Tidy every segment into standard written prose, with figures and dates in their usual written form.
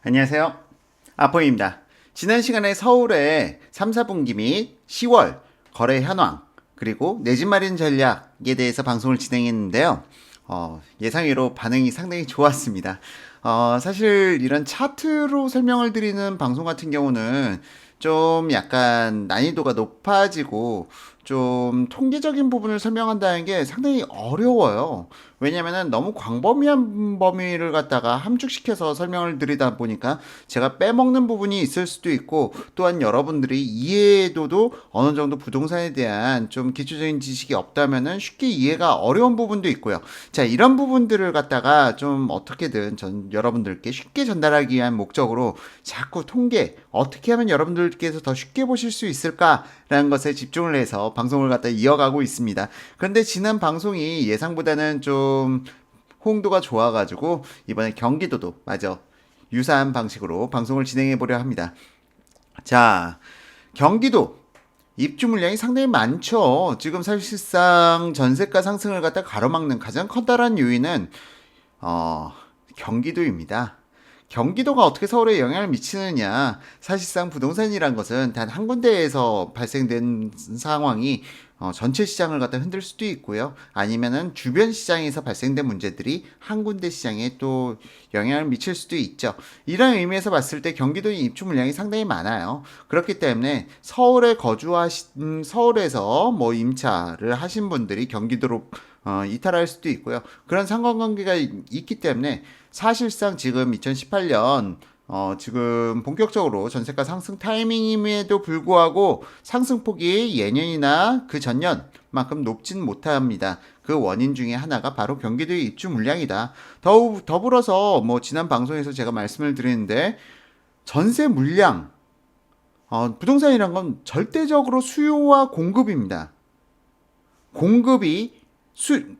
안녕하세요. 아포입니다. 지난 시간에 서울의 3, 4분기 및 10월 거래 현황 그리고 내 집 마련 전략에 대해서 방송을 진행했는데요. 예상외로 반응이 상당히 좋았습니다. 사실 이런 차트로 설명을 드리는 방송 같은 경우는 좀 약간 난이도가 높아지고 좀 통계적인 부분을 설명한다는 게 상당히 어려워요. 왜냐면은 너무 광범위한 범위를 갖다가 함축시켜서 설명을 드리다 보니까 제가 빼먹는 부분이 있을 수도 있고, 또한 여러분들이 이해도도 어느 정도 부동산에 대한 좀 기초적인 지식이 없다면은 쉽게 이해가 어려운 부분도 있고요. 자, 이런 부분들을 갖다가 좀 어떻게든 여러분들께 쉽게 전달하기 위한 목적으로 자꾸 통계, 어떻게 하면 여러분들께서 더 쉽게 보실 수 있을까라는 것에 집중을 해서 방송을 갖다 이어가고 있습니다. 그런데 지난 방송이 예상보다는 좀 호응도가 좋아가지고 이번에 경기도도 맞아 유사한 방식으로 방송을 진행해 보려 합니다. 자, 경기도 입주 물량이 상당히 많죠. 지금 사실상 전세가 상승을 갖다 가로막는 가장 커다란 요인은 어, 경기도입니다. 경기도가 어떻게 서울에 영향을 미치느냐. 사실상 부동산이란 것은 단 한 군데에서 발생된 상황이 전체 시장을 갖다 흔들 수도 있고요. 아니면은 주변 시장에서 발생된 문제들이 한 군데 시장에 또 영향을 미칠 수도 있죠. 이런 의미에서 봤을 때 경기도의 입주 물량이 상당히 많아요. 그렇기 때문에 서울에서 뭐 임차를 하신 분들이 경기도로 이탈할 수도 있고요. 그런 상관관계가 있기 때문에 사실상 지금 2018년 지금 본격적으로 전세가 상승 타이밍임에도 불구하고 상승폭이 예년이나 그 전년만큼 높진 못합니다. 그 원인 중에 하나가 바로 경기도의 입주 물량이다. 더불어서 뭐 지난 방송에서 제가 말씀을 드리는데 전세 물량, 부동산이란 건 절대적으로 수요와 공급입니다. 공급이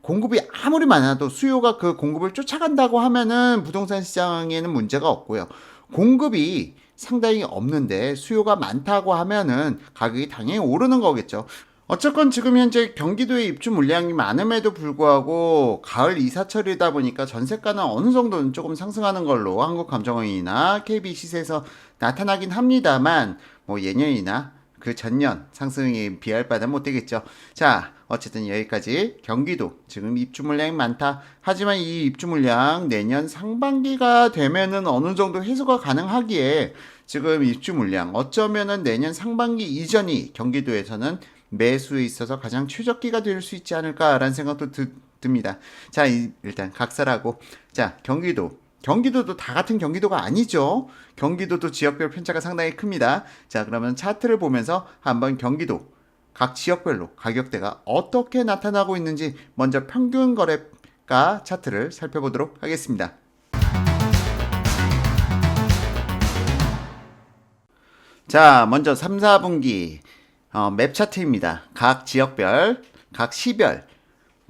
공급이 아무리 많아도 수요가 그 공급을 쫓아간다고 하면은 부동산 시장에는 문제가 없고요. 공급이 상당히 없는데 수요가 많다고 하면은 가격이 당연히 오르는 거겠죠. 어쨌건 지금 현재 경기도의 입주 물량이 많음에도 불구하고 가을 이사철이다 보니까 전세가는 어느 정도는 조금 상승하는 걸로 한국감정원이나 KB 시세에서 나타나긴 합니다만 뭐 예년이나 그 전년 상승에 비할 바는 못 되겠죠. 자, 어쨌든 여기까지 경기도 지금 입주 물량이 많다. 하지만 이 입주 물량 내년 상반기가 되면은 어느 정도 해소가 가능하기에 지금 입주 물량 어쩌면은 내년 상반기 이전이 경기도에서는 매수에 있어서 가장 최적기가 될 수 있지 않을까라는 생각도 듭니다. 자, 일단 각설하고 자, 경기도도 다 같은 경기도가 아니죠. 경기도도 지역별 편차가 상당히 큽니다. 자, 그러면 차트를 보면서 한번 경기도 각 지역별로 가격대가 어떻게 나타나고 있는지 먼저 평균 거래가 차트를 살펴보도록 하겠습니다. 자, 먼저 3, 4분기 맵 차트입니다. 각 지역별, 각 시별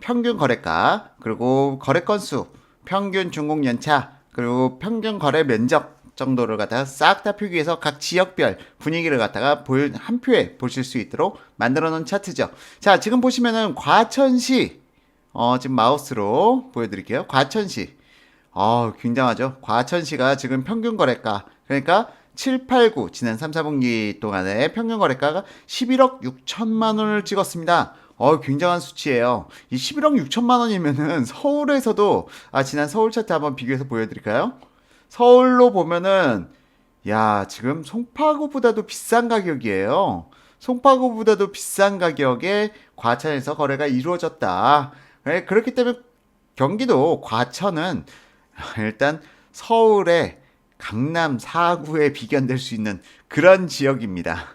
평균 거래가, 그리고 거래 건수, 평균 준공 연차, 그리고 평균 거래 면적 정도를 갖다가 싹 다 표기해서 각 지역별 분위기를 갖다가 한 표에 보실 수 있도록 만들어 놓은 차트죠. 자, 지금 보시면은 과천시, 지금 마우스로 보여드릴게요. 과천시. 굉장하죠. 과천시가 지금 평균 거래가, 그러니까 7, 8, 9, 지난 3, 4분기 동안에 평균 거래가가 11억 6천만 원을 찍었습니다. 굉장한 수치예요. 이 11억 6천만 원이면은 서울에서도, 지난 서울 차트 한번 비교해서 보여드릴까요? 서울로 보면은, 야, 지금 송파구보다도 비싼 가격이에요. 송파구보다도 비싼 가격에 과천에서 거래가 이루어졌다. 네, 그렇기 때문에 경기도 과천은 일단 서울의 강남 4구에 비견될 수 있는 그런 지역입니다.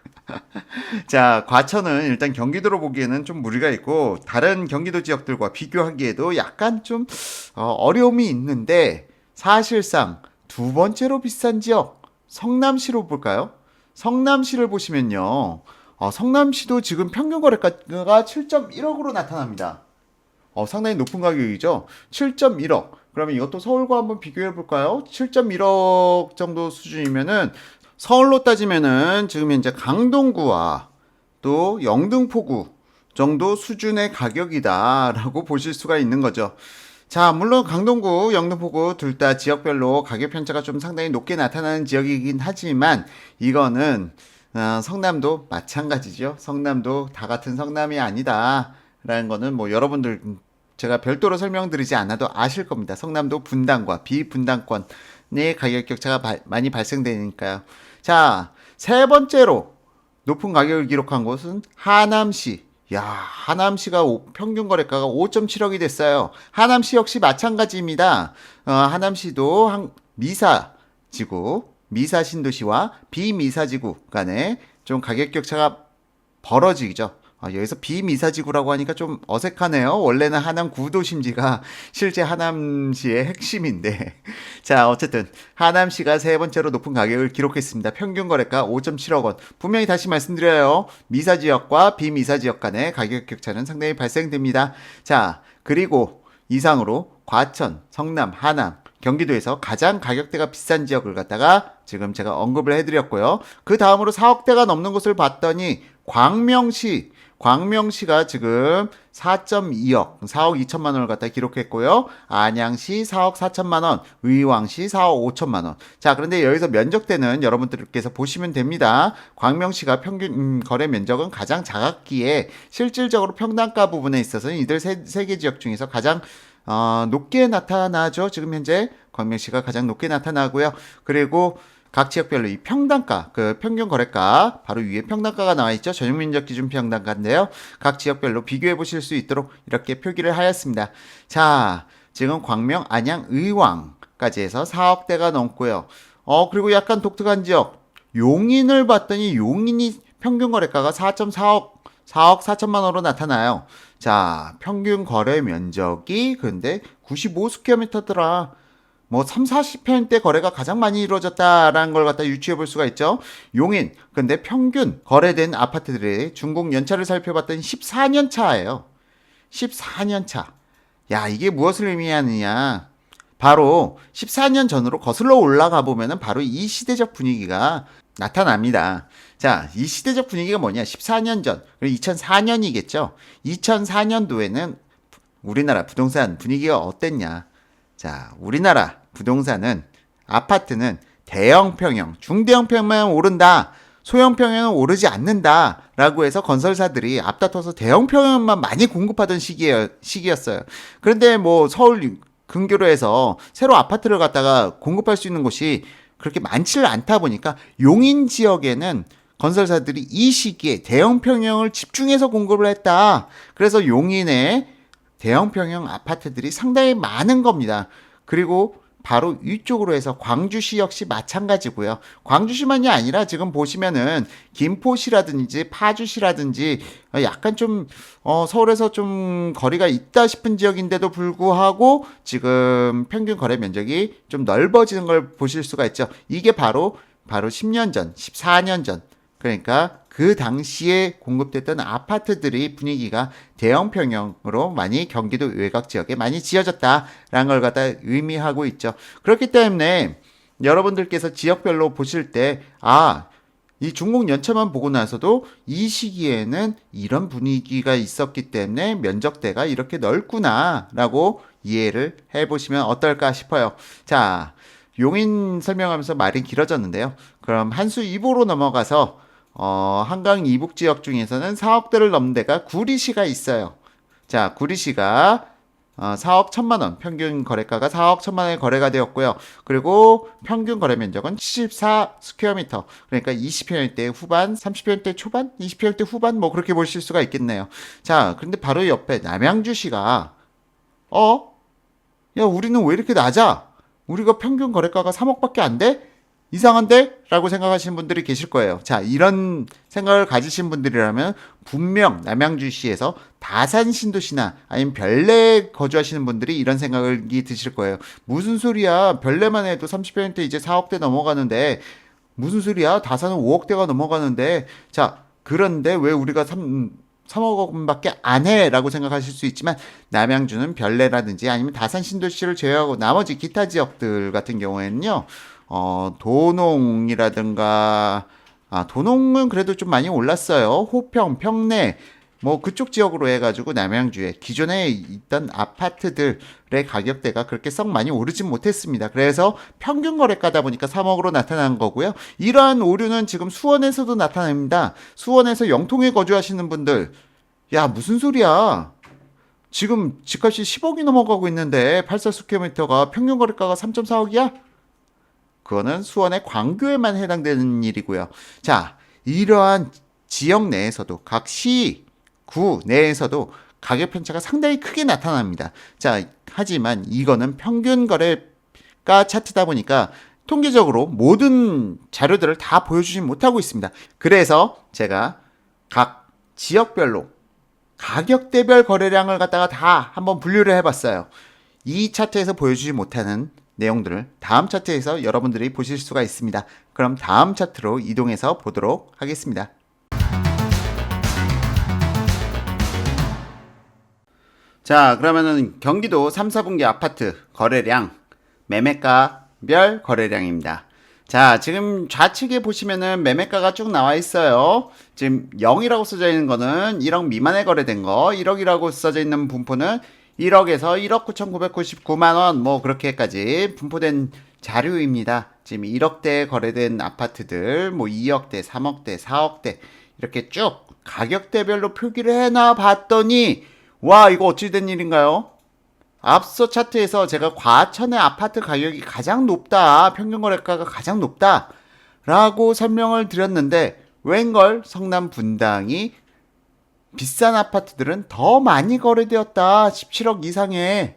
자, 과천은 일단 경기도로 보기에는 좀 무리가 있고 다른 경기도 지역들과 비교하기에도 약간 좀 어려움이 있는데, 사실상 두 번째로 비싼 지역 성남시로 볼까요? 성남시를 보시면요, 성남시도 지금 평균 거래가가 7.1억으로 나타납니다. 상당히 높은 가격이죠. 7.1억. 그러면 이것도 서울과 한번 비교해 볼까요? 7.1억 정도 수준이면은 서울로 따지면은 지금 현재 강동구와 또 영등포구 정도 수준의 가격이다라고 보실 수가 있는 거죠. 자, 물론 강동구, 영등포구 둘 다 지역별로 가격 편차가 좀 상당히 높게 나타나는 지역이긴 하지만 이거는 성남도 마찬가지죠. 성남도 다 같은 성남이 아니다라는 거는 뭐 여러분들 제가 별도로 설명드리지 않아도 아실 겁니다. 성남도 분당과 비분당권의 가격 격차가 많이 발생되니까요. 자, 세 번째로 높은 가격을 기록한 곳은 하남시. 야, 하남시가 평균 거래가가 5.7억이 됐어요. 하남시 역시 마찬가지입니다. 하남시도 미사지구, 미사신도시와 비미사지구 간에 좀 가격 격차가 벌어지죠. 여기서 비미사지구라고 하니까 좀 어색하네요. 원래는 하남 구도심지가 실제 하남시의 핵심인데. 자, 어쨌든 하남시가 세 번째로 높은 가격을 기록했습니다. 평균 거래가 5.7억 원. 분명히 다시 말씀드려요. 미사지역과 비미사지역 간의 가격 격차는 상당히 발생됩니다. 자, 그리고 이상으로 과천, 성남, 하남, 경기도에서 가장 가격대가 비싼 지역을 갖다가 지금 제가 언급을 해드렸고요. 그 다음으로 4억대가 넘는 곳을 봤더니 광명시가 지금 4.2억, 4억 2천만 원을 갖다 기록했고요. 안양시 4억 4천만 원, 의왕시 4억 5천만 원. 자, 그런데 여기서 면적대는 여러분들께서 보시면 됩니다. 광명시가 평균 거래 면적은 가장 작았기에 실질적으로 평당가 부분에 있어서는 이들 세 개 지역 중에서 가장 높게 나타나죠. 지금 현재 광명시가 가장 높게 나타나고요. 그리고 각 지역별로 이 평당가, 그 평균 거래가 바로 위에 평당가가 나와 있죠. 전용면적 기준 평당가인데요. 각 지역별로 비교해 보실 수 있도록 이렇게 표기를 하였습니다. 자, 지금 광명, 안양, 의왕까지 해서 4억대가 넘고요. 그리고 약간 독특한 지역 용인을 봤더니 용인이 평균 거래가가 4.4억 4천만 원으로 나타나요. 자, 평균 거래 면적이 근데 95스퀘어미터더라. 뭐 3, 40평대 거래가 가장 많이 이루어졌다라는 걸 갖다 유추해 볼 수가 있죠. 용인. 근데 평균 거래된 아파트들의 준공 연차를 살펴봤더니 14년 차예요. 14년 차. 야, 이게 무엇을 의미하느냐? 바로 14년 전으로 거슬러 올라가 보면은 바로 이 시대적 분위기가 나타납니다. 자, 이 시대적 분위기가 뭐냐? 14년 전, 2004년이겠죠? 2004년도에는 우리나라 부동산 분위기가 어땠냐? 자, 우리나라 부동산은, 아파트는 대형 평형, 중대형 평형만 오른다. 소형 평형은 오르지 않는다. 라고 해서 건설사들이 앞다퉈서 대형 평형만 많이 공급하던 시기였어요. 그런데 뭐 서울 근교로 해서 새로 아파트를 갖다가 공급할 수 있는 곳이 그렇게 많지를 않다 보니까 용인 지역에는 건설사들이 이 시기에 대형 평형을 집중해서 공급을 했다. 그래서 용인에 대형 평형 아파트들이 상당히 많은 겁니다. 그리고 바로 위쪽으로 해서 광주시 역시 마찬가지고요. 광주시만이 아니라 지금 보시면은 김포시라든지 파주시라든지 약간 좀 서울에서 좀 거리가 있다 싶은 지역인데도 불구하고 지금 평균 거래 면적이 좀 넓어지는 걸 보실 수가 있죠. 이게 바로 10년 전, 14년 전, 그러니까 그 당시에 공급됐던 아파트들의 분위기가 대형 평형으로 많이 경기도 외곽 지역에 많이 지어졌다라는 걸 갖다 의미하고 있죠. 그렇기 때문에 여러분들께서 지역별로 보실 때, 이 준공 연차만 보고 나서도 이 시기에는 이런 분위기가 있었기 때문에 면적대가 이렇게 넓구나라고 이해를 해보시면 어떨까 싶어요. 자, 용인 설명하면서 말이 길어졌는데요. 그럼 한수 이보로 넘어가서 한강 이북 지역 중에서는 4억대를 넘는 데가 구리시가 있어요. 자, 구리시가 4억 1천만 원, 평균 거래가가 4억 1천만 원에 거래가 되었고요. 그리고 평균 거래 면적은 74 스퀘어미터. 그러니까 20평대 후반, 30평대 초반, 20평대 후반 뭐 그렇게 보실 수가 있겠네요. 자, 그런데 바로 옆에 남양주시가 야, 우리는 왜 이렇게 낮아? 우리가 평균 거래가가 3억밖에 안 돼? 이상한데? 라고 생각하시는 분들이 계실 거예요. 자, 이런 생각을 가지신 분들이라면 분명 남양주시에서 다산 신도시나 아니면 별내에 거주하시는 분들이 이런 생각이 드실 거예요. 무슨 소리야? 별내만 해도 30평대 이제 4억대 넘어가는데 무슨 소리야? 다산은 5억대가 넘어가는데 자, 그런데 왜 우리가 3억 원밖에 안 해? 라고 생각하실 수 있지만 남양주는 별내라든지 아니면 다산 신도시를 제외하고 나머지 기타 지역들 같은 경우에는요. 도농이라든가 도농은 그래도 좀 많이 올랐어요. 호평, 평내 뭐 그쪽 지역으로 해가지고 남양주에 기존에 있던 아파트들의 가격대가 그렇게 썩 많이 오르진 못했습니다. 그래서 평균 거래가다 보니까 3억으로 나타난 거고요. 이러한 오류는 지금 수원에서도 나타납니다. 수원에서 영통에 거주하시는 분들, 야 무슨 소리야? 지금 집값이 10억이 넘어가고 있는데 84스퀘어미터가 평균 거래가가 3.4억이야? 그거는 수원의 광교에만 해당되는 일이고요. 자, 이러한 지역 내에서도 각 시, 구 내에서도 가격 편차가 상당히 크게 나타납니다. 자, 하지만 이거는 평균 거래가 차트다 보니까 통계적으로 모든 자료들을 다 보여주지 못하고 있습니다. 그래서 제가 각 지역별로 가격대별 거래량을 갖다가 다 한번 분류를 해봤어요. 이 차트에서 보여주지 못하는 내용들을 다음 차트에서 여러분들이 보실 수가 있습니다. 그럼 다음 차트로 이동해서 보도록 하겠습니다. 자, 그러면은 경기도 3, 4분기 아파트 거래량, 매매가별 거래량입니다. 자, 지금 좌측에 보시면은 매매가가 쭉 나와 있어요. 지금 0이라고 써져 있는 거는 1억 미만에 거래된 거, 1억이라고 써져 있는 분포는 1억에서 1억 9,999만 원, 뭐 그렇게까지 분포된 자료입니다. 지금 1억대에 거래된 아파트들, 뭐 2억대, 3억대, 4억대 이렇게 쭉 가격대별로 표기를 해놔 봤더니 와, 이거 어찌 된 일인가요? 앞서 차트에서 제가 과천의 아파트 가격이 가장 높다, 평균 거래가가 가장 높다 라고 설명을 드렸는데 웬걸 성남 분당이 비싼 아파트들은 더 많이 거래되었다. 17억 이상에.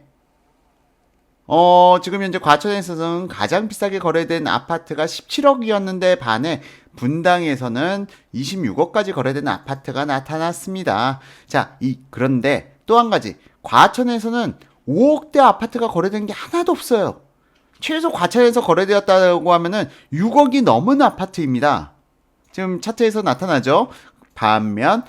지금 현재 과천에서는 가장 비싸게 거래된 아파트가 17억이었는데 반해 분당에서는 26억까지 거래된 아파트가 나타났습니다. 자, 그런데 또 한 가지. 과천에서는 5억대 아파트가 거래된 게 하나도 없어요. 최소 과천에서 거래되었다고 하면은 6억이 넘은 아파트입니다. 지금 차트에서 나타나죠. 반면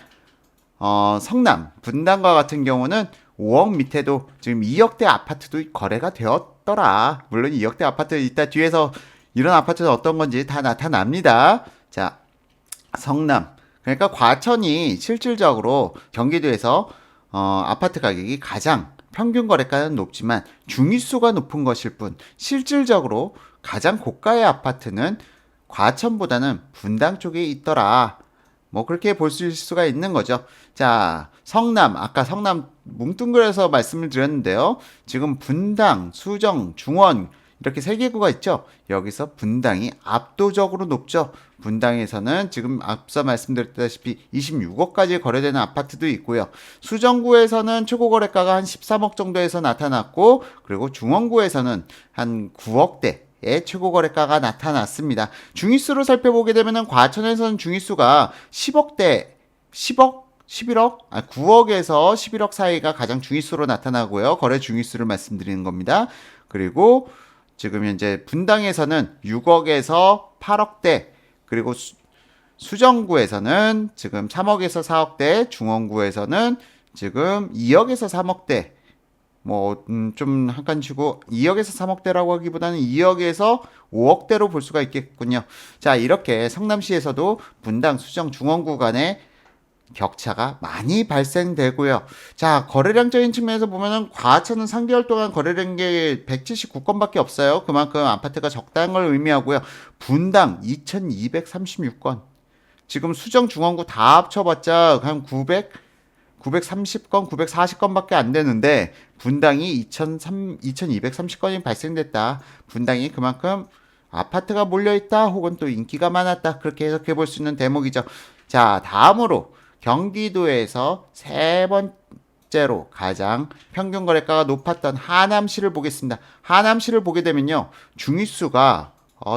성남, 분당과 같은 경우는 5억 밑에도 지금 2억대 아파트도 거래가 되었더라. 물론 2억대 아파트 이따 뒤에서 이런 아파트는 어떤 건지 다 나타납니다. 자, 성남. 그러니까 과천이 실질적으로 경기도에서 아파트 가격이 가장 평균 거래가는 높지만 중위수가 높은 것일 뿐 실질적으로 가장 고가의 아파트는 과천보다는 분당 쪽에 있더라. 뭐 그렇게 볼 수가 있는 거죠. 자, 성남, 아까 성남 뭉뚱그려서 말씀을 드렸는데요. 지금 분당, 수정, 중원 이렇게 세 개구가 있죠. 여기서 분당이 압도적으로 높죠. 분당에서는 지금 앞서 말씀드렸다시피 26억까지 거래되는 아파트도 있고요. 수정구에서는 최고 거래가가 한 13억 정도에서 나타났고, 그리고 중원구에서는 한 9억대 최고 거래가가 나타났습니다. 중위수로 살펴보게 되면 과천에서는 중위수가 10억대, 10억, 11억, 9억에서 11억 사이가 가장 중위수로 나타나고요. 거래 중위수를 말씀드리는 겁니다. 그리고 지금 현재 분당에서는 6억에서 8억대, 그리고 수정구에서는 지금 3억에서 4억대, 중원구에서는 지금 2억에서 3억대, 좀 한 칸 치고 2억에서 3억대라고 하기보다는 2억에서 5억대로 볼 수가 있겠군요. 자, 이렇게 성남시에서도 분당, 수정, 중원구 간의 격차가 많이 발생되고요. 자, 거래량적인 측면에서 보면은 과천은 3개월 동안 거래된 게 179건밖에 없어요. 그만큼 아파트가 적다는 걸 의미하고요. 분당 2236건. 지금 수정, 중원구 다 합쳐봤자 한 930건, 940건밖에 안 되는데 분당이 2230건이 발생됐다. 분당이 그만큼 아파트가 몰려있다 혹은 또 인기가 많았다. 그렇게 해석해 볼 수 있는 대목이죠. 자, 다음으로 경기도에서 세 번째로 가장 평균 거래가가 높았던 하남시를 보겠습니다. 하남시를 보게 되면요. 중위수가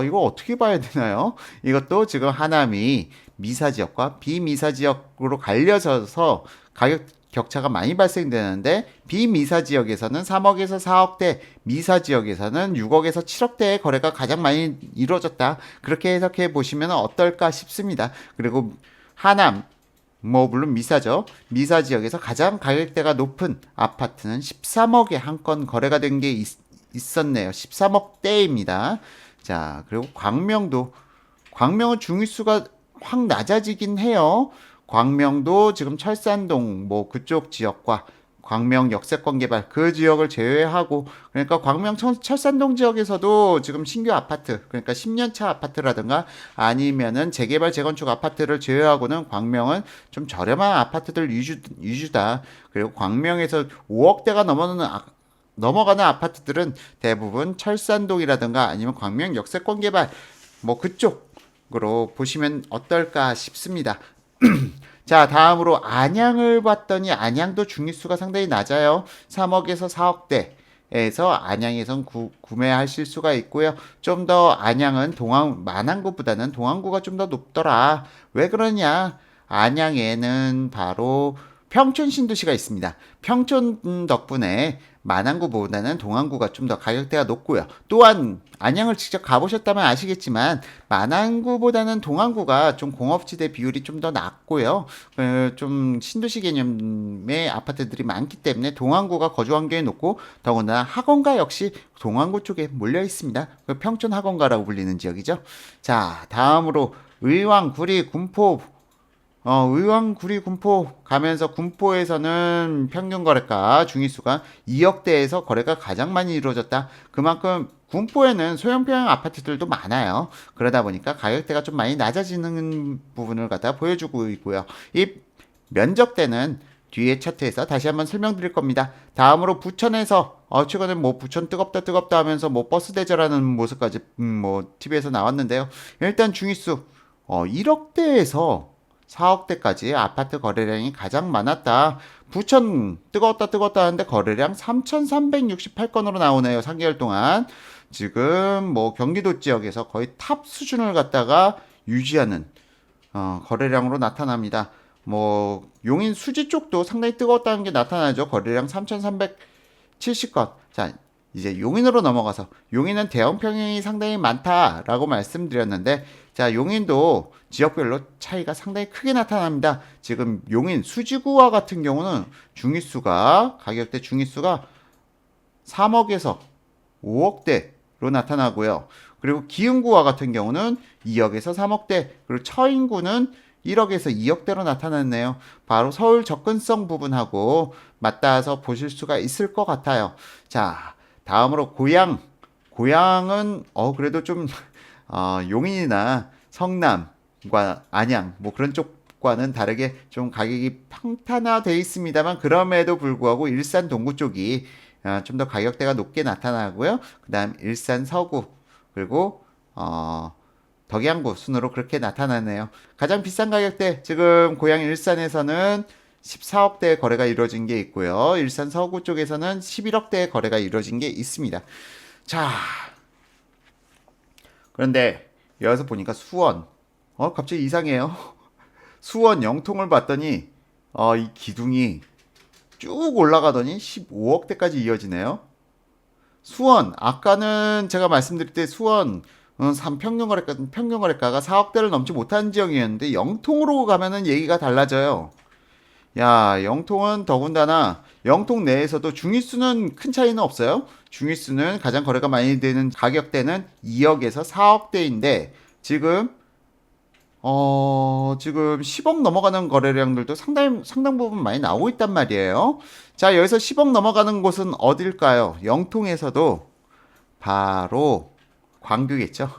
이거 어떻게 봐야 되나요? 이것도 지금 하남이 미사지역과 비미사지역으로 갈려져서 가격 격차가 많이 발생되는데 비미사지역에서는 3억에서 4억대, 미사지역에서는 6억에서 7억대의 거래가 가장 많이 이루어졌다. 그렇게 해석해 보시면 어떨까 싶습니다. 그리고 하남, 물론 미사죠. 미사 지역에서 가장 가격대가 높은 아파트는 13억에 한 건 거래가 된 게 있었네요. 13억대입니다. 자, 그리고 광명은 중위수가 확 낮아지긴 해요. 광명도 지금 철산동 뭐 그쪽 지역과 광명 역세권 개발 그 지역을 제외하고 그러니까 광명 철산동 지역에서도 지금 신규 아파트 그러니까 10년차 아파트라든가 아니면은 재개발 재건축 아파트를 제외하고는 광명은 좀 저렴한 아파트들 위주다. 그리고 광명에서 5억대가 넘어가는 아파트들은 대부분 철산동이라든가 아니면 광명 역세권 개발 뭐 그쪽으로 보시면 어떨까 싶습니다. 자, 다음으로 안양을 봤더니 안양도 중위수가 상당히 낮아요. 3억에서 4억대에서 안양에선 구매하실 수가 있고요. 좀 더 안양은 마남구보다는 동안구가 좀 더 높더라. 왜 그러냐? 안양에는 바로 평촌 신도시가 있습니다. 평촌 덕분에 마남구보다는 동안구가 좀 더 가격대가 높고요. 또한 안양을 직접 가보셨다면 아시겠지만 마남구보다는 동안구가 좀 공업지대 비율이 좀 더 낮고요. 좀 신도시 개념의 아파트들이 많기 때문에 동안구가 거주 환경이 높고 더군다나 학원가 역시 동안구 쪽에 몰려 있습니다. 평촌 학원가라고 불리는 지역이죠. 자, 다음으로 의왕, 구리, 군포 의왕, 구리, 군포 가면서 군포에서는 평균 거래가 중위수가 2억대에서 거래가 가장 많이 이루어졌다. 그만큼 군포에는 소형평형 아파트들도 많아요. 그러다 보니까 가격대가 좀 많이 낮아지는 부분을 갖다 보여주고 있고요. 이 면적대는 뒤에 차트에서 다시 한번 설명드릴 겁니다. 다음으로 부천에서 최근에 뭐 부천 뜨겁다 하면서 뭐 버스 대절하는 모습까지 뭐 TV에서 나왔는데요. 일단 중위수 1억대에서 4억대까지 아파트 거래량이 가장 많았다. 부천 뜨거웠다 하는데 거래량 3,368건으로 나오네요. 3개월 동안. 지금 뭐 경기도 지역에서 거의 탑 수준을 갖다가 유지하는 거래량으로 나타납니다. 뭐 용인 수지 쪽도 상당히 뜨거웠다는 게 나타나죠. 거래량 3,370건. 자, 이제 용인으로 넘어가서 용인은 대형 평형이 상당히 많다라고 말씀드렸는데 자, 용인도 지역별로 차이가 상당히 크게 나타납니다. 지금 용인 수지구와 같은 경우는 가격대 중위수가 3억에서 5억대로 나타나고요. 그리고 기흥구와 같은 경우는 2억에서 3억대, 그리고 처인구는 1억에서 2억대로 나타났네요. 바로 서울 접근성 부분하고 맞닿아서 보실 수가 있을 것 같아요. 자, 다음으로 고양은 그래도 좀 용인이나 성남과 안양 뭐 그런 쪽과는 다르게 좀 가격이 평탄화되어 있습니다만 그럼에도 불구하고 일산 동구 쪽이 좀 더 가격대가 높게 나타나고요. 그 다음 일산 서구 그리고 덕양구 순으로 그렇게 나타나네요. 가장 비싼 가격대 지금 고양 일산에서는 14억대의 거래가 이루어진 게 있고요. 일산 서구 쪽에서는 11억대의 거래가 이루어진 게 있습니다. 자, 그런데 여기서 보니까 수원 갑자기 이상해요. 수원 영통을 봤더니 이 기둥이 쭉 올라가더니 15억대까지 이어지네요. 수원 아까는 제가 말씀드릴 때 수원 평균 거래가가 4억대를 넘지 못한 지역이었는데 영통으로 가면은 얘기가 달라져요. 야, 영통은 더군다나 영통 내에서도 중위수는 큰 차이는 없어요. 중위수는 가장 거래가 많이 되는 가격대는 2억에서 4억대인데 지금 10억 넘어가는 거래량들도 상당 부분 많이 나오고 있단 말이에요. 자, 여기서 10억 넘어가는 곳은 어딜까요? 영통에서도 바로 광교겠죠.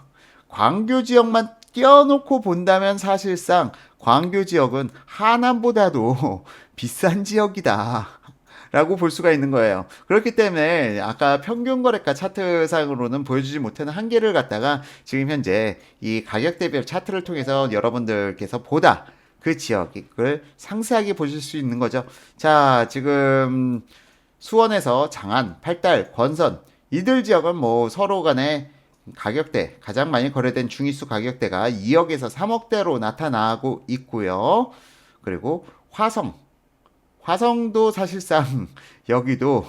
광교 지역만 껴놓고 본다면 사실상 광교 지역은 하남보다도 비싼 지역이다. 라고 볼 수가 있는 거예요. 그렇기 때문에 아까 평균 거래가 차트상으로는 보여주지 못하는 한계를 갖다가 지금 현재 이 가격대별 차트를 통해서 여러분들께서 보다 그 지역을 상세하게 보실 수 있는 거죠. 자, 지금 수원에서 장안, 팔달, 권선 이들 지역은 뭐 서로 간에 가격대 가장 많이 거래된 중위수 가격대가 2억에서 3억대로 나타나고 있고요. 그리고 화성도 사실상 여기도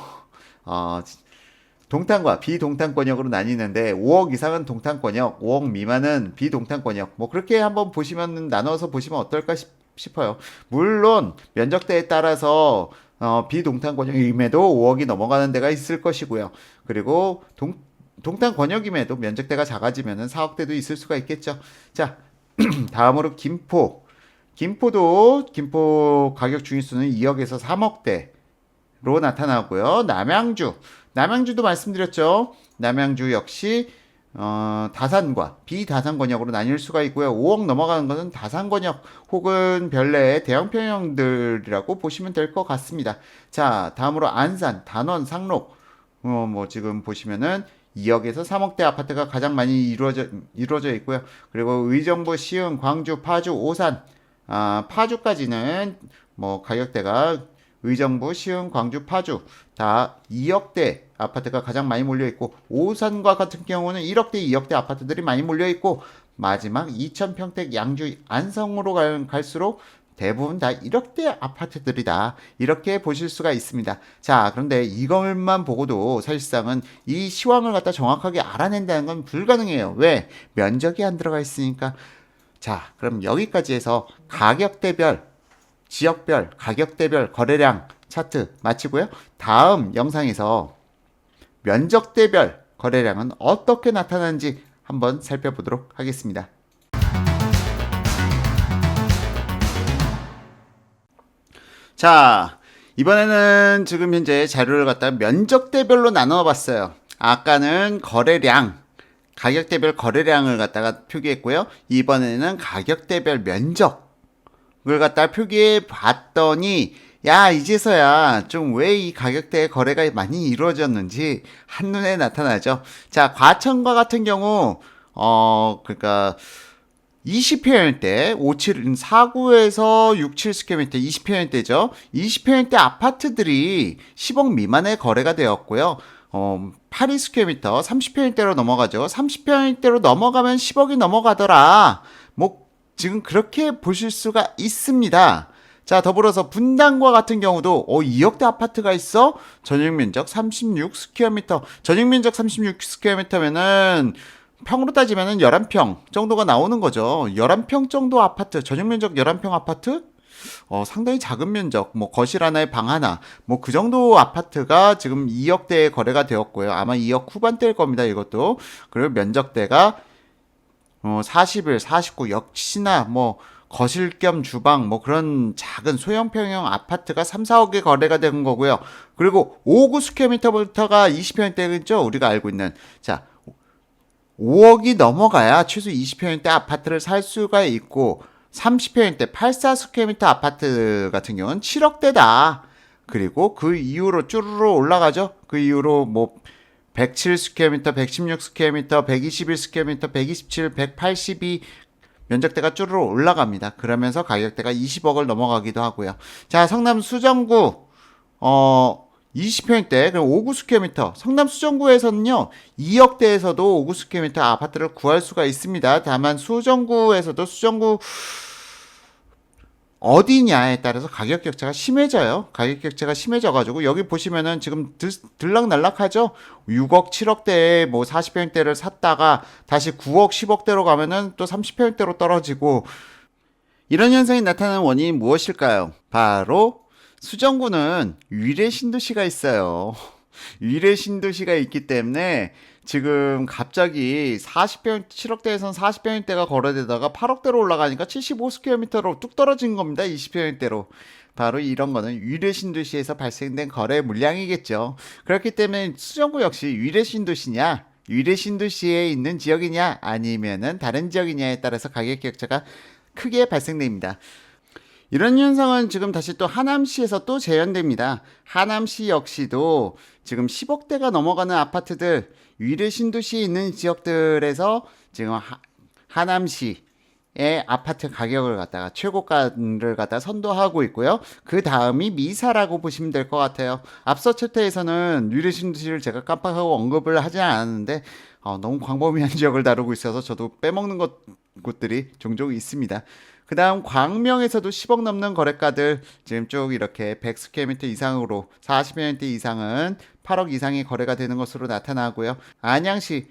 동탄과 비동탄권역으로 나뉘는데 5억 이상은 동탄권역, 5억 미만은 비동탄권역. 뭐 그렇게 한번 보시면 나눠서 보시면 어떨까 싶어요. 물론 면적대에 따라서 비동탄권역임에도 5억이 넘어가는 데가 있을 것이고요. 그리고 동탄권역임에도 면적대가 작아지면 4억대도 있을 수가 있겠죠. 자, 다음으로 김포 가격 중위수는 2억에서 3억대로 나타나고요. 남양주도 말씀드렸죠. 남양주 역시 다산과 비다산 권역으로 나뉠 수가 있고요. 5억 넘어가는 것은 다산 권역 혹은 별내의 대형 평형들이라고 보시면 될 것 같습니다. 자, 다음으로 안산, 단원, 상록. 뭐 지금 보시면은 2억에서 3억대 아파트가 가장 많이 이루어져 있고요. 그리고 의정부, 시흥, 광주, 파주, 오산, 파주까지는 뭐 가격대가 의정부, 시흥, 광주, 파주 다 2억대 아파트가 가장 많이 몰려 있고, 오산과 같은 경우는 1억대, 2억대 아파트들이 많이 몰려 있고, 마지막 2,000평대 양주, 안성으로 갈수록 대부분 다 1억대 아파트들이다. 이렇게 보실 수가 있습니다. 자, 그런데 이것만 보고도 사실상은 이 시황을 갖다 정확하게 알아낸다는 건 불가능해요. 왜? 면적이 안 들어가 있으니까. 자, 그럼 여기까지 해서 가격대별, 지역별, 가격대별 거래량 차트 마치고요. 다음 영상에서 면적대별 거래량은 어떻게 나타나는지 한번 살펴보도록 하겠습니다. 자, 이번에는 지금 현재 자료를 갖다가 면적대별로 나눠 봤어요. 아까는 거래량, 가격대별 거래량을 갖다가 표기했고요. 이번에는 가격대별 면적을 갖다가 표기해 봤더니, 야, 이제서야 좀 왜 이 가격대의 거래가 많이 이루어졌는지 한눈에 나타나죠. 자, 과천과 같은 경우, 그러니까 20평형대, 4구에서 67스퀘어미터 20평형대죠. 20평형대 아파트들이 10억 미만의 거래가 되었고요. 82스퀘어미터 30평형대로 넘어가죠. 30평형대로 넘어가면 10억이 넘어가더라. 뭐 지금 그렇게 보실 수가 있습니다. 자, 더불어서 분당과 같은 경우도 2억대 아파트가 있어? 전용면적 36스퀘어미터. 전용면적 36스퀘어미터면은 평으로 따지면은 11평 정도가 나오는 거죠. 11평 정도 아파트, 전용면적 11평 아파트? 상당히 작은 면적, 뭐 거실 하나에 방 하나, 뭐 그 정도 아파트가 지금 2억대에 거래가 되었고요. 아마 2억 후반대일 겁니다, 이것도. 그리고 면적대가 41, 49 역시나 뭐 거실 겸 주방 뭐 그런 작은 소형평형 아파트가 3, 4억에 거래가 되는 거고요. 그리고 5구 스퀘어미터부터가 20평대겠죠. 우리가 알고 있는. 자, 5억이 넘어가야 최소 20평대 아파트를 살 수가 있고, 30평대 84 스퀘어미터 아파트 같은 경우는 7억대다. 그리고 그 이후로 쭈르르 올라가죠. 그 이후로 뭐 107 스퀘어미터, 116 스퀘어미터, 121 스퀘어미터, 127, 182 면적대가 쭈르르 올라갑니다. 그러면서 가격대가 20억을 넘어가기도 하고요. 자, 성남 수정구 20평대, 그럼 5구 스퀘어미터. 성남 수정구에서는요, 2억대에서도 5구 스퀘어미터 아파트를 구할 수가 있습니다. 다만 수정구 어디냐에 따라서 가격 격차가 심해져요. 가격 격차가 심해져가지고, 여기 보시면은 지금 들락날락하죠? 6억, 7억대에 뭐 40평대를 샀다가 다시 9억, 10억대로 가면은 또 30평대로 떨어지고, 이런 현상이 나타나는 원인이 무엇일까요? 바로 수정구는 위례 신도시가 있어요. 위례 신도시가 있기 때문에 지금 갑자기 7억대에선 40평대가 거래되다가 8억대로 올라가니까 75스퀘어미터로 뚝 떨어진 겁니다. 20평대로. 바로 이런 거는 위례 신도시에서 발생된 거래 물량이겠죠. 그렇기 때문에 수정구 역시 위례 신도시냐, 위례 신도시에 있는 지역이냐, 아니면은 다른 지역이냐에 따라서 가격 격차가 크게 발생됩니다. 이런 현상은 지금 다시 또 하남시에서 또 재현됩니다. 하남시 역시도 지금 10억대가 넘어가는 아파트들, 위례 신도시에 있는 지역들에서 지금 하남시의 아파트 가격을 갖다가 최고가를 갖다가 선도하고 있고요. 그 다음이 미사라고 보시면 될 것 같아요. 앞서 챕터에서는 위례 신도시를 제가 깜빡하고 언급을 하지 않았는데 너무 광범위한 지역을 다루고 있어서 저도 빼먹는 곳들이 종종 있습니다. 그 다음 광명에서도 10억 넘는 거래가들 지금 쭉 이렇게 100스퀘어미터 이상으로 40평대 이상은 8억 이상의 거래가 되는 것으로 나타나고요. 안양시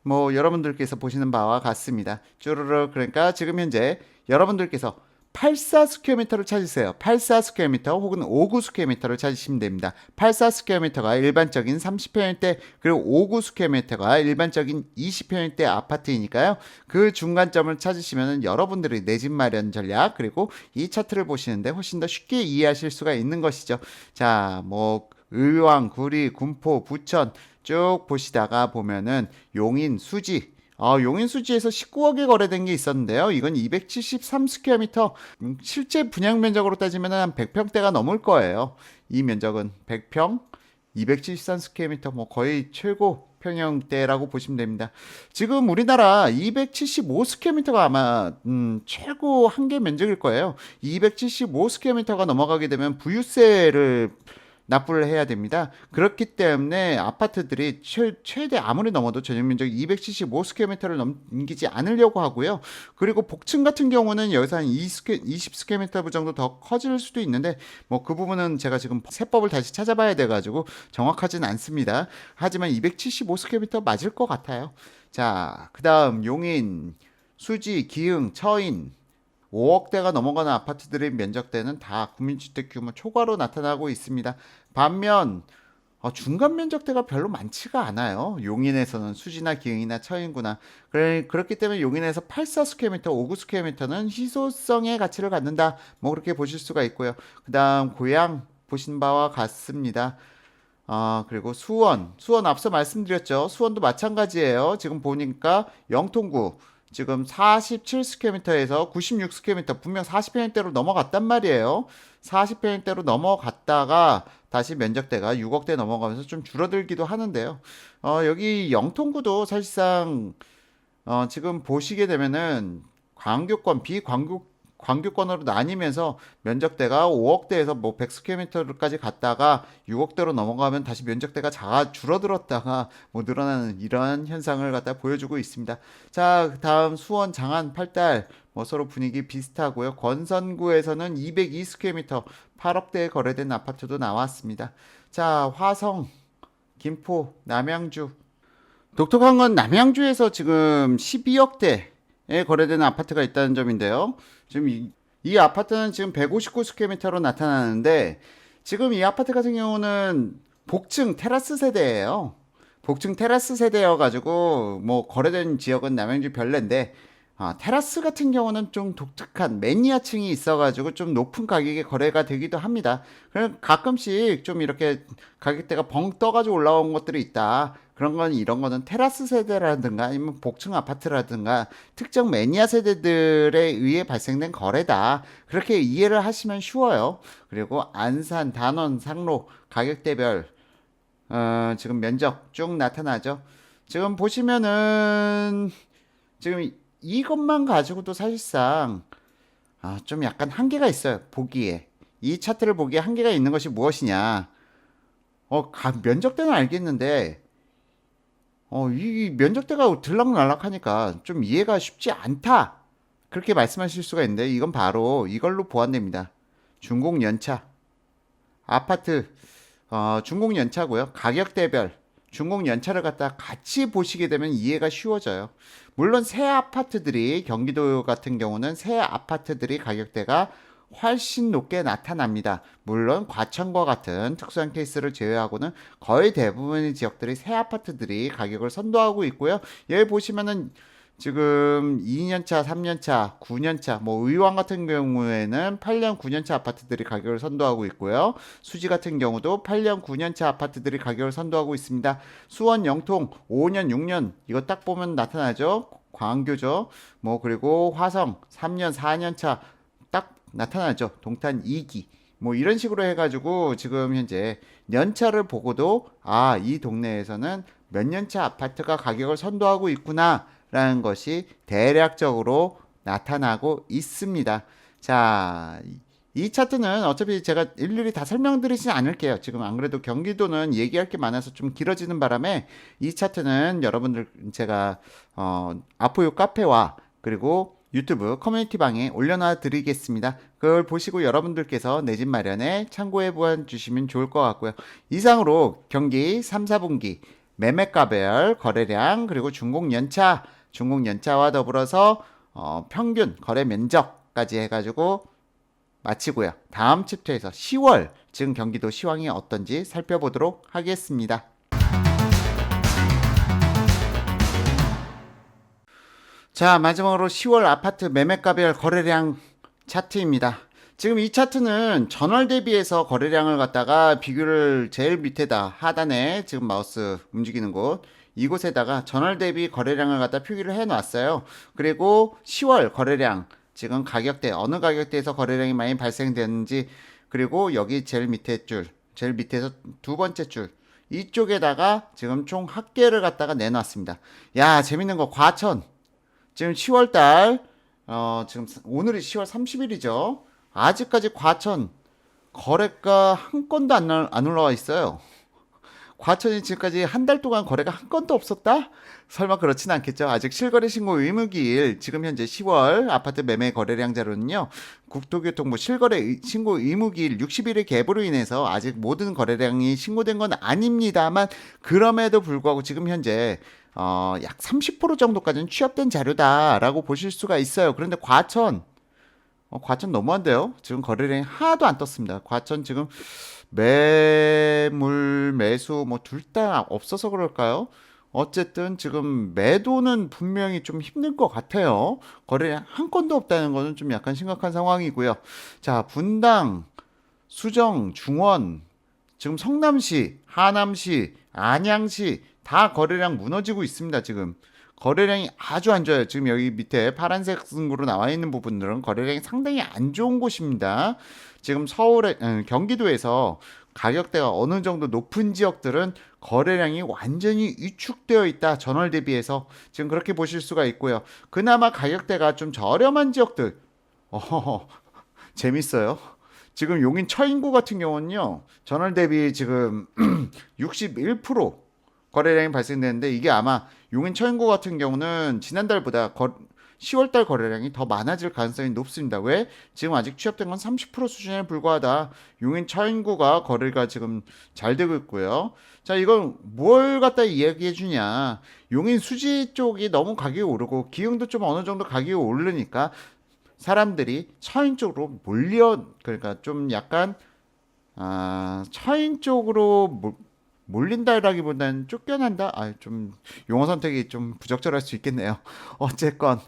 뭐 여러분들께서 보시는 바와 같습니다. 쭈르르. 그러니까 지금 현재 여러분들께서 84 스퀘어미터를 찾으세요. 84 스퀘어미터 혹은 59 스퀘어미터를 찾으시면 됩니다. 84 스퀘어미터가 일반적인 30평형대, 그리고 59 스퀘어미터가 일반적인 20평형대 아파트이니까요. 그 중간점을 찾으시면 여러분들이 내 집 마련 전략, 그리고 이 차트를 보시는데 훨씬 더 쉽게 이해하실 수가 있는 것이죠. 자, 뭐 의왕, 구리, 군포, 부천 쭉 보시다가 보면은 용인, 수지, 용인 수지에서 19억에 거래된 게 있었는데요. 이건 273 스퀘어미터, 실제 분양 면적으로 따지면 한 100평대가 넘을 거예요. 이 면적은 100평, 273 스퀘어미터, 뭐 거의 최고 평형대라고 보시면 됩니다. 지금 우리나라 275 스퀘어미터가 아마 최고 한계 면적일 거예요. 275 스퀘어미터가 넘어가게 되면 부유세를 납부를 해야 됩니다. 그렇기 때문에 아파트들이 최대 아무리 넘어도 전용 면적 275 스퀘어미터를 넘기지 않으려고 하고요. 그리고 복층 같은 경우는 여기서 한 20 스퀘어미터 정도 더 커질 수도 있는데 뭐 그 부분은 제가 지금 세법을 다시 찾아봐야 돼가지고 정확하진 않습니다. 하지만 275 스퀘어미터 맞을 것 같아요. 자, 그 다음 용인, 수지, 기흥, 처인 5억대가 넘어가는 아파트들의 면적대는 다 국민주택 규모 초과로 나타나고 있습니다. 반면 중간 면적대가 별로 많지가 않아요. 용인에서는 수지나 기흥이나 처인구나. 그렇기 때문에 용인에서 84 스퀘어미터, 59 스퀘어미터는 희소성의 가치를 갖는다. 뭐 그렇게 보실 수가 있고요. 그 다음 고양 보신 바와 같습니다. 그리고 수원 앞서 말씀드렸죠. 수원도 마찬가지예요. 지금 보니까 영통구 지금 47 스퀘어미터에서 96 스퀘어미터, 분명 40평형대로 넘어갔단 말이에요. 40평형대로 넘어갔다가 다시 면적대가 6억대 넘어가면서 좀 줄어들기도 하는데요. 여기 영통구도 사실상 지금 보시게 되면은 광교권, 광교권으로 나뉘면서 면적대가 5억대에서 뭐 100스퀘어미터까지 갔다가 6억대로 넘어가면 다시 면적대가 줄어들었다가 뭐 늘어나는 이러한 현상을 갖다 보여주고 있습니다. 자, 다음 수원, 장안, 팔달 뭐 서로 분위기 비슷하고요. 권선구에서는 202 스퀘어미터 8억대에 거래된 아파트도 나왔습니다. 자, 화성, 김포, 남양주. 독특한 건 남양주에서 지금 12억대에 거래되는 아파트가 있다는 점인데요. 지금 이 아파트는 지금 159 스퀘어미터로 나타나는데 지금 이 아파트 같은 경우는 복층 테라스 세대예요. 복층 테라스 세대여 가지고 뭐 거래된 지역은 남양주 별내인데 테라스 같은 경우는 좀 독특한 매니아층이 있어가지고 좀 높은 가격에 거래가 되기도 합니다. 그럼 가끔씩 좀 이렇게 가격대가 벙 떠가지고 올라온 것들이 있다. 그런 건 이런 거는 테라스 세대라든가 아니면 복층 아파트라든가 특정 매니아 세대들에 의해 발생된 거래다. 그렇게 이해를 하시면 쉬워요. 그리고 안산, 단원, 상로 가격대별 지금 면적 쭉 나타나죠. 지금 보시면은 지금 이것만 가지고도 사실상 좀 약간 한계가 있어요. 보기에. 이 차트를 보기에 한계가 있는 것이 무엇이냐. 면적대는 알겠는데 이 면적대가 들락날락하니까 좀 이해가 쉽지 않다. 그렇게 말씀하실 수가 있는데 이건 바로 이걸로 보완됩니다. 준공연차. 아파트 준공연차고요. 가격대별 준공연차를 갖다 같이 보시게 되면 이해가 쉬워져요. 물론 새 아파트들이 경기도 같은 경우는 새 아파트들이 가격대가 훨씬 높게 나타납니다. 물론 과천과 같은 특수한 케이스를 제외하고는 거의 대부분의 지역들이 새 아파트들이 가격을 선도하고 있고요. 여기 보시면은 지금 2년차, 3년차, 9년차, 뭐 의왕 같은 경우에는 8년, 9년차 아파트들이 가격을 선도하고 있고요. 수지 같은 경우도 8년, 9년차 아파트들이 가격을 선도하고 있습니다. 수원, 영통 5년, 6년 이거 딱 보면 나타나죠. 광교죠. 뭐 그리고 화성 3년, 4년차 딱 나타나죠. 동탄 2기. 뭐 이런 식으로 해가지고 지금 현재 년차를 보고도 이 동네에서는 몇 년차 아파트가 가격을 선도하고 있구나 라는 것이 대략적으로 나타나고 있습니다. 자, 이 차트는 어차피 제가 일일이 다 설명드리진 않을게요. 지금 안 그래도 경기도는 얘기할 게 많아서 좀 길어지는 바람에 이 차트는 여러분들 제가 아포유 카페와 그리고 유튜브 커뮤니티 방에 올려놔 드리겠습니다. 그걸 보시고 여러분들께서 내 집 마련에 참고해 보아 주시면 좋을 것 같고요. 이상으로 경기 3, 4분기 매매가별 거래량 그리고 준공연차와 더불어서 평균 거래 면적 4까지 해가지고 마치고요. 다음 챕터에서 10월 지금 경기도 시황이 어떤지 살펴보도록 하겠습니다. 자, 마지막으로 10월 아파트 매매가별 거래량 차트입니다. 지금 이 차트는 전월 대비해서 거래량을 갖다가 비교를 제일 밑에다 하단에 지금 마우스 움직이는 곳 이곳에다가 전월 대비 거래량을 갖다 표기를 해 놨어요. 그리고 10월 거래량 지금 가격대 어느 가격대에서 거래량이 많이 발생되는지 그리고 여기 제일 밑에 줄 제일 밑에서 두 번째 줄 이쪽에다가 지금 총 합계를 갖다가 내놨습니다. 야, 재밌는 거 과천 지금 10월달 지금 오늘이 10월 30일이죠. 아직까지 과천 거래가 한 건도 안 올라와 있어요. 과천이 지금까지 한 달 동안 거래가 한 건도 없었다? 설마 그렇진 않겠죠. 아직 실거래 신고 의무기일 지금 현재 10월 아파트 매매 거래량 자료는요. 국토교통부 실거래 신고 의무기일 60일의 개부로 인해서 아직 모든 거래량이 신고된 건 아닙니다만 그럼에도 불구하고 지금 현재 약 30% 정도까지는 취합된 자료다라고 보실 수가 있어요. 그런데 과천 너무한데요. 지금 거래량이 하나도 안 떴습니다. 과천 지금 매물 매수 뭐 둘 다 없어서 그럴까요? 어쨌든 지금 매도는 분명히 좀 힘들 것 같아요. 거래량 한 건도 없다는 거는 좀 약간 심각한 상황이고요. 자, 분당, 수정, 중원, 지금 성남시, 하남시, 안양시 다 거래량 무너지고 있습니다. 지금 거래량이 아주 안 좋아요. 지금 여기 밑에 파란색 승구로 나와 있는 부분들은 거래량이 상당히 안 좋은 곳입니다. 지금 경기도에서 가격대가 어느 정도 높은 지역들은 거래량이 완전히 위축되어 있다. 전월 대비해서 지금 그렇게 보실 수가 있고요. 그나마 가격대가 좀 저렴한 지역들 재밌어요. 지금 용인 처인구 같은 경우는요. 전월 대비 지금 61% 거래량이 발생되는데 이게 아마 용인 처인구 같은 경우는 지난달보다 10월달 거래량이 더 많아질 가능성이 높습니다. 왜? 지금 아직 취합된 건 30% 수준에 불과하다. 용인 처인구가 거래가 지금 잘 되고 있고요. 자, 이건 뭘 갖다 이야기해 주냐. 용인 수지 쪽이 너무 가격이 오르고 기흥도 좀 어느 정도 가격이 오르니까 사람들이 처인 쪽으로 그러니까 좀 약간 처인 쪽으로 몰린다라기보다는 쫓겨난다. 좀 용어 선택이 좀 부적절할 수 있겠네요. 어쨌건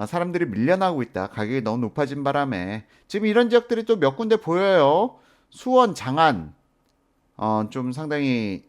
사람들이 밀려나고 있다. 가격이 너무 높아진 바람에 지금 이런 지역들이 또 몇 군데 보여요. 수원, 장안 좀 상당히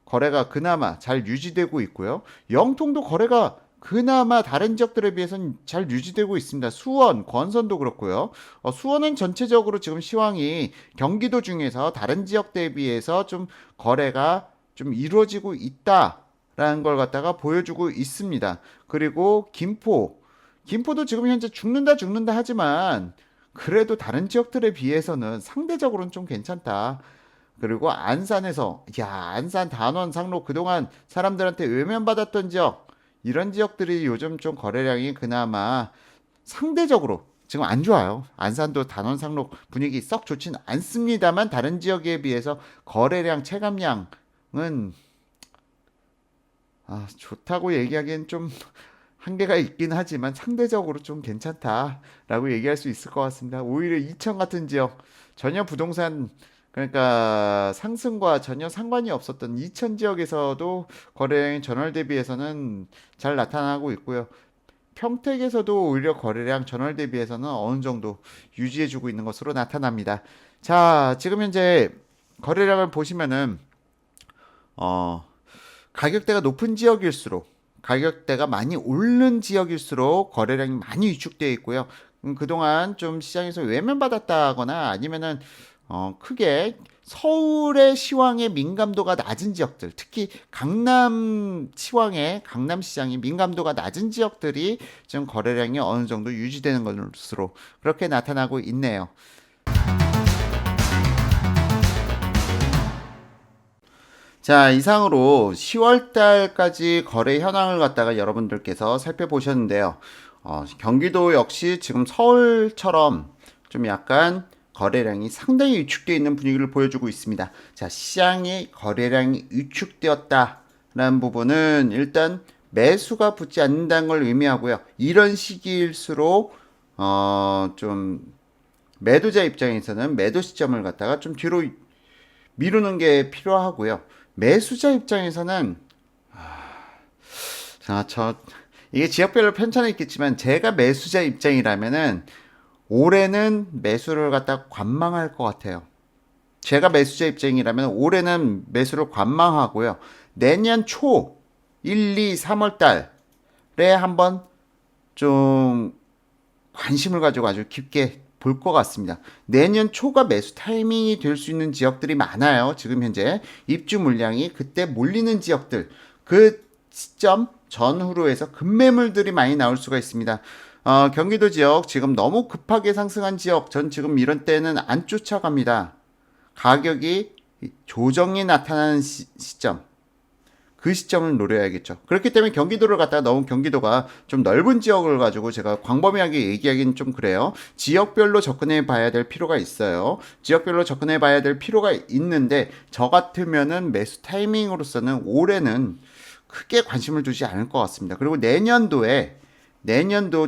거래가 그나마 잘 유지되고 있고요. 영통도 거래가 그나마 다른 지역들에 비해서는 잘 유지되고 있습니다. 수원, 권선도 그렇고요. 수원은 전체적으로 지금 시황이 경기도 중에서 다른 지역 대비해서 좀 거래가 좀 이루어지고 있다라는 걸 갖다가 보여주고 있습니다. 그리고 김포도 지금 현재 죽는다 하지만 그래도 다른 지역들에 비해서는 상대적으로는 좀 괜찮다. 그리고 안산, 단원, 상로 그동안 사람들한테 외면받았던 지역 이런 지역들이 요즘 좀 거래량이 그나마 상대적으로 지금 안 좋아요. 안산도 단원 상록 분위기 썩 좋진 않습니다만 다른 지역에 비해서 거래량 체감량은 좋다고 얘기하기엔 좀 한계가 있긴 하지만 상대적으로 좀 괜찮다라고 얘기할 수 있을 것 같습니다. 오히려 이천 같은 지역 전혀 부동산 그러니까 상승과 전혀 상관이 없었던 이천 지역에서도 거래량이 전월 대비해서는 잘 나타나고 있고요. 평택에서도 오히려 거래량 전월 대비해서는 어느 정도 유지해주고 있는 것으로 나타납니다. 자, 지금 현재 거래량을 보시면은 가격대가 높은 지역일수록 가격대가 많이 오른 지역일수록 거래량이 많이 위축되어 있고요. 그동안 좀 시장에서 외면받았다거나 아니면은 크게 서울의 시황의 민감도가 낮은 지역들, 특히 강남 시장의 민감도가 낮은 지역들이 지금 거래량이 어느 정도 유지되는 것으로 그렇게 나타나고 있네요. 자, 이상으로 10월 달까지 거래 현황을 갖다가 여러분들께서 살펴보셨는데요. 경기도 역시 지금 서울처럼 좀 약간 거래량이 상당히 위축되어 있는 분위기를 보여주고 있습니다. 자, 시장의 거래량이 위축되었다라는 부분은 일단 매수가 붙지 않는다는 걸 의미하고요. 이런 시기일수록 좀 매도자 입장에서는 매도 시점을 갖다가 좀 뒤로 미루는 게 필요하고요. 매수자 입장에서는 이게 지역별로 편차는 있겠지만 제가 매수자 입장이라면은 올해는 매수를 갖다 관망할 것 같아요. 제가 매수자 입장이라면 올해는 매수를 관망하고요. 내년 초 1, 2, 3월 달에 한번 좀 관심을 가지고 아주 깊게 볼 것 같습니다. 내년 초가 매수 타이밍이 될 수 있는 지역들이 많아요. 지금 현재 입주 물량이 그때 몰리는 지역들, 그 시점 전후로 해서 급매물들이 많이 나올 수가 있습니다. 경기도 지역 지금 너무 급하게 상승한 지역, 전 지금 이런 때는 안 쫓아갑니다. 가격이 조정이 나타나는 시점, 그 시점을 노려야겠죠. 그렇기 때문에 경기도를 갖다가 너무 경기도가 좀 넓은 지역을 가지고 제가 광범위하게 얘기하기는 좀 그래요. 지역별로 접근해 봐야 될 필요가 있어요. 지역별로 접근해 봐야 될 필요가 있는데 저 같으면은 매수 타이밍으로서는 올해는 크게 관심을 두지 않을 것 같습니다. 그리고 내년도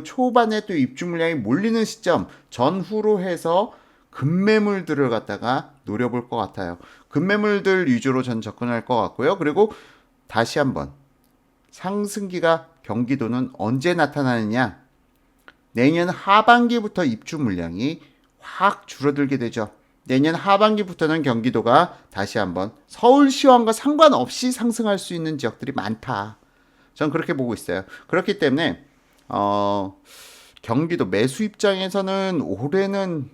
초반에 또 입주 물량이 몰리는 시점 전후로 해서 급매물들을 갖다가 노려볼 것 같아요. 급매물들 위주로 전 접근할 것 같고요. 그리고 다시 한번 상승기가 경기도는 언제 나타나느냐? 내년 하반기부터 입주 물량이 확 줄어들게 되죠. 내년 하반기부터는 경기도가 다시 한번 서울시황과 상관없이 상승할 수 있는 지역들이 많다. 저는 그렇게 보고 있어요. 그렇기 때문에 경기도 매수 입장에서는 올해는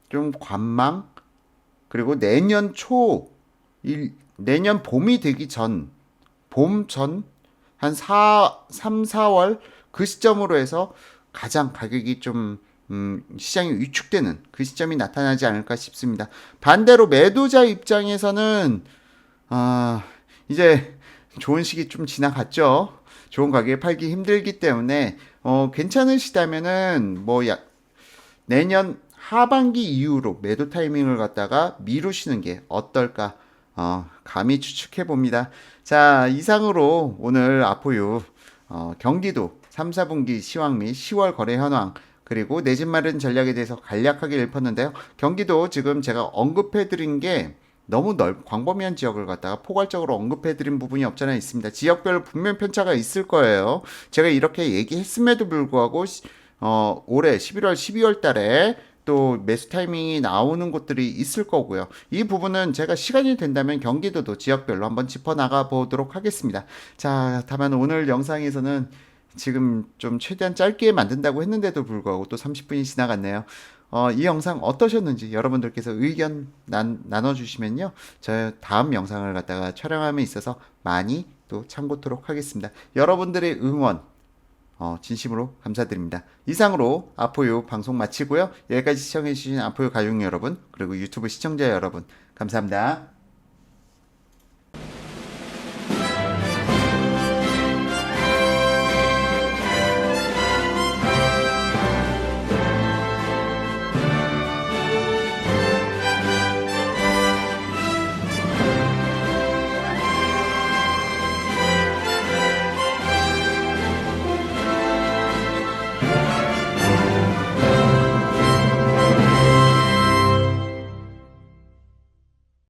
좀 관망, 그리고 내년 봄이 되기 전, 봄 전, 한 3, 4월 그 시점으로 해서 가장 가격이 좀 시장이 위축되는 그 시점이 나타나지 않을까 싶습니다. 반대로 매도자 입장에서는 이제 좋은 시기 좀 지나갔죠. 좋은 가격에 팔기 힘들기 때문에 괜찮으시다면은 내년 하반기 이후로 매도 타이밍을 갖다가 미루시는 게 어떨까? 감히 추측해 봅니다. 자, 이상으로 오늘 아포유 경기도 3, 4분기 시황 및 10월 거래 현황, 그리고 내 집 마련 전략에 대해서 간략하게 짚었는데요. 경기도 지금 제가 언급해 드린 게 너무 광범위한 지역을 갖다가 포괄적으로 언급해 드린 부분이 없잖아 있습니다. 지역별로 분명 편차가 있을 거예요. 제가 이렇게 얘기했음에도 불구하고 올해 11월, 12월 달에 또 매수 타이밍이 나오는 곳들이 있을 거고요. 이 부분은 제가 시간이 된다면 경기도도 지역별로 한번 짚어나가 보도록 하겠습니다. 자, 다만 오늘 영상에서는 지금 좀 최대한 짧게 만든다고 했는데도 불구하고 또 30분이 지나갔네요. 이 영상 어떠셨는지 여러분들께서 의견 나눠주시면요. 저 다음 영상을 갖다가 촬영함에 있어서 많이 또 참고토록 하겠습니다. 여러분들의 응원 진심으로 감사드립니다. 이상으로 아포유 방송 마치고요. 여기까지 시청해주신 아포유 가족 여러분, 그리고 유튜브 시청자 여러분, 감사합니다.